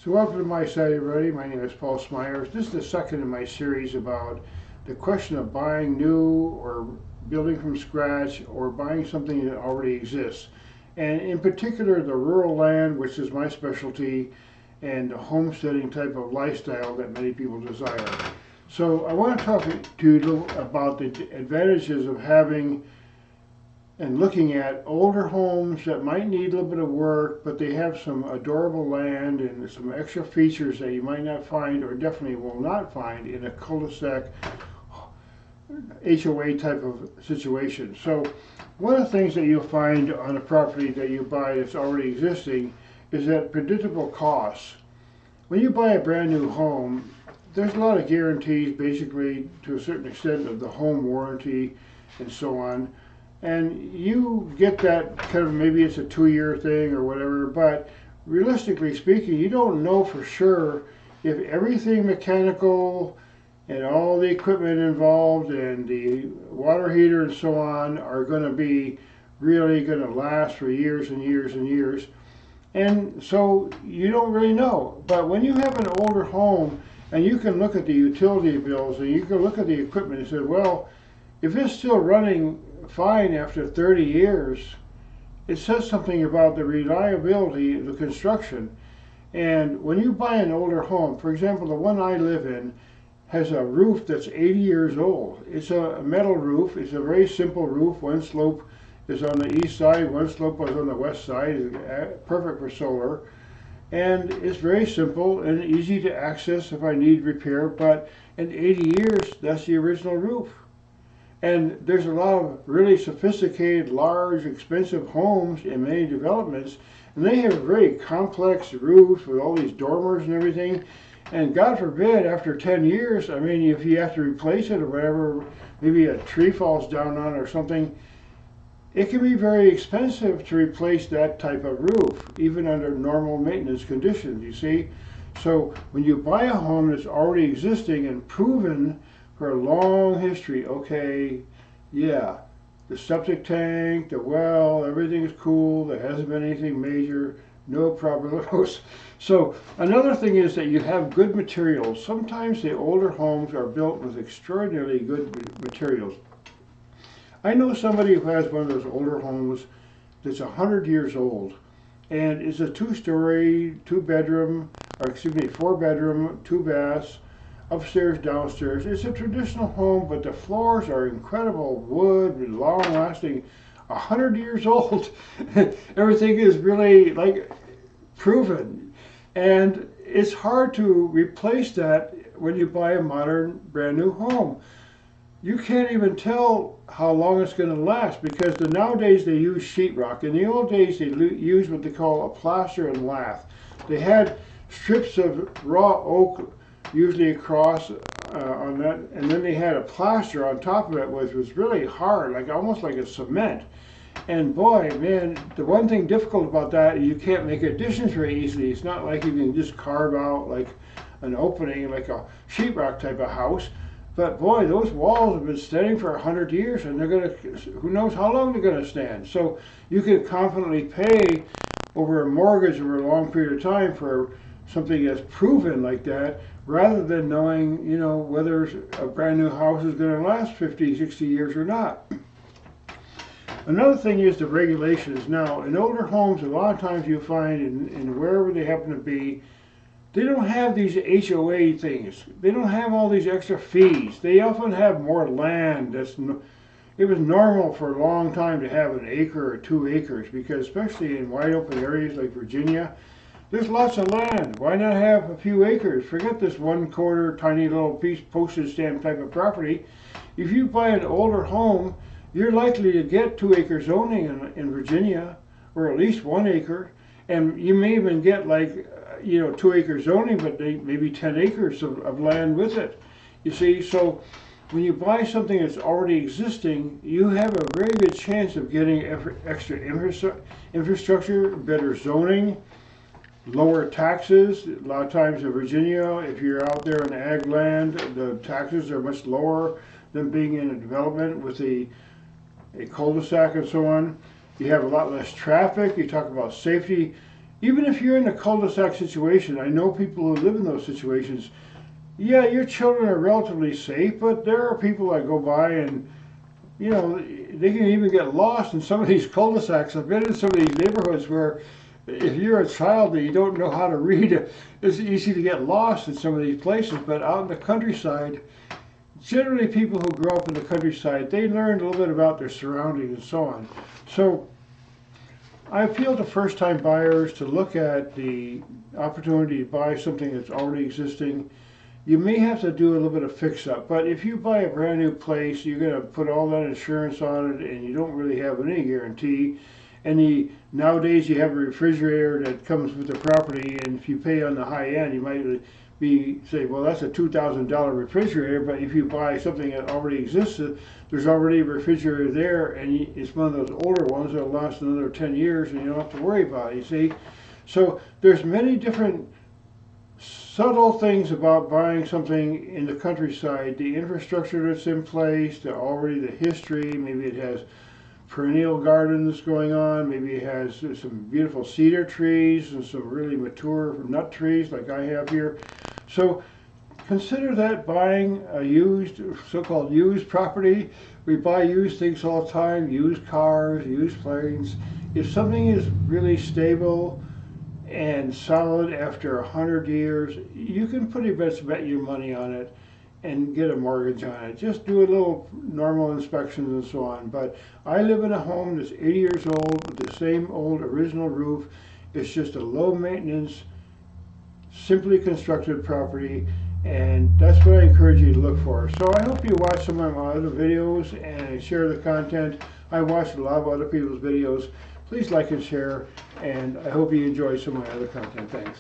So welcome to my site, everybody. My name is Paul Smyers. This is the second in my series about the question of buying new or building from scratch or buying something that already exists. And in particular, the rural land, which is my specialty, and the homesteading type of lifestyle that many people desire. So I want to talk to you about the advantages of having and looking at older homes that might need a little bit of work, but they have some adorable land and some extra features that you might not find or definitely will not find in a cul-de-sac HOA type of situation. So one of the things that you'll find on a property that you buy that's already existing is that predictable costs. When you buy a brand new home, there's a lot of guarantees, basically to a certain extent, of the home warranty and so on. And you get that kind of, maybe it's a 2-year thing or whatever, but realistically speaking, you don't know for sure if everything mechanical and all the equipment involved and the water heater and so on are going to be really going to last for years and years and years. And so you don't really know. But when you have an older home and you can look at the utility bills and you can look at the equipment and say, well, if it's still running fine after 30 years, it says something about the reliability of the construction. And when you buy an older home, for example, the one I live in has a roof that's 80 years old. It's a metal roof. It's a very simple roof. One slope is on the east side, one slope was on the west side. It's perfect for solar. And it's very simple and easy to access if I need repair, but in 80 years, that's the original roof. And there's a lot of really sophisticated, large, expensive homes in many developments, and they have very complex roofs with all these dormers and everything. And God forbid, after 10 years, I mean, if you have to replace it or whatever, maybe a tree falls down on it or something, it can be very expensive to replace that type of roof, even under normal maintenance conditions, you see. So when you buy a home that's already existing and proven for a long history, okay, yeah, the septic tank, the well, everything is cool, there hasn't been anything major, no problemos. So another thing is that you have good materials. Sometimes the older homes are built with extraordinarily good materials. I know somebody who has one of those older homes that's 100 years old, and it's a 2-story, 2-bedroom, or excuse me, 4-bedroom, 2 baths, upstairs, downstairs. It's a traditional home, but the floors are incredible wood, long-lasting, 100 years old. Everything is really like proven, and it's hard to replace that when you buy a modern, brand new home. You can't even tell how long it's going to last because nowadays they use sheetrock. In the old days, they used what they call a plaster and lath. They had strips of raw oak usually across on that, and then they had a plaster on top of it, which was really hard, like almost like a cement. And boy, man, the one thing difficult about that is you can't make additions very easily. It's not like you can just carve out like an opening like a sheetrock type of house. But boy, those walls have been standing for 100 years, and they're going to, who knows how long they're going to stand. So you can confidently pay over a mortgage over a long period of time for something that's proven like that, rather than knowing, you know, whether a brand new house is going to last 50, 60 years or not. Another thing is the regulations. Now, in older homes, a lot of times you find in wherever they happen to be, they don't have these HOA things. They don't have all these extra fees. They often have more land. It was normal for a long time to have an acre or 2 acres because especially in wide open areas like Virginia, there's lots of land. Why not have a few acres? Forget this 1/4 tiny little piece postage stamp type of property. If you buy an older home, you're likely to get 2-acre zoning in Virginia, or at least 1 acre, and you may even get like 2-acre zoning, but maybe 10 acres of land with it. You see, so when you buy something that's already existing, you have a very good chance of getting extra infrastructure, better zoning, lower taxes. A lot of times in Virginia, if you're out there on ag land, the taxes are much lower than being in a development with a cul-de-sac and so on. You have a lot less traffic. You talk about safety. even if you're in a cul-de-sac situation, I know people who live in those situations. Yeah, your children are relatively safe, but there are people that go by and, you know, they can even get lost in some of these cul-de-sacs. I've been in some of these neighborhoods where if you're a child and you don't know how to read, it's easy to get lost in some of these places. But out in the countryside, generally people who grow up in the countryside, they learn a little bit about their surroundings and so on. So I appeal to first-time buyers to look at the opportunity to buy something that's already existing. You may have to do a little bit of fix-up, but if you buy a brand new place, you're going to put all that insurance on it, and you don't really have any guarantee. And nowadays you have a refrigerator that comes with the property, and if you pay on the high end, you might say, well, that's a $2,000 refrigerator, but if you buy something that already exists, there's already a refrigerator there, and it's one of those older ones that'll last another 10 years, and you don't have to worry about it, you see. So there's many different subtle things about buying something in the countryside. The infrastructure that's in place, the history, maybe it has perennial gardens going on, maybe it has some beautiful cedar trees and some really mature nut trees like I have here. So consider that buying a used, so-called used property. We buy used things all the time, used cars, used planes. If something is really stable and solid after 100 years, you can pretty much bet your money on it and get a mortgage on it. Just do a little normal inspections and so on. But I live in a home that's 80 years old with the same old original roof. It's just a low maintenance, simply constructed property, and that's what I encourage you to look for. So I hope you watch some of my other videos and share the content. I watch a lot of other people's videos. Please like and share, and I hope you enjoy some of my other content. Thanks.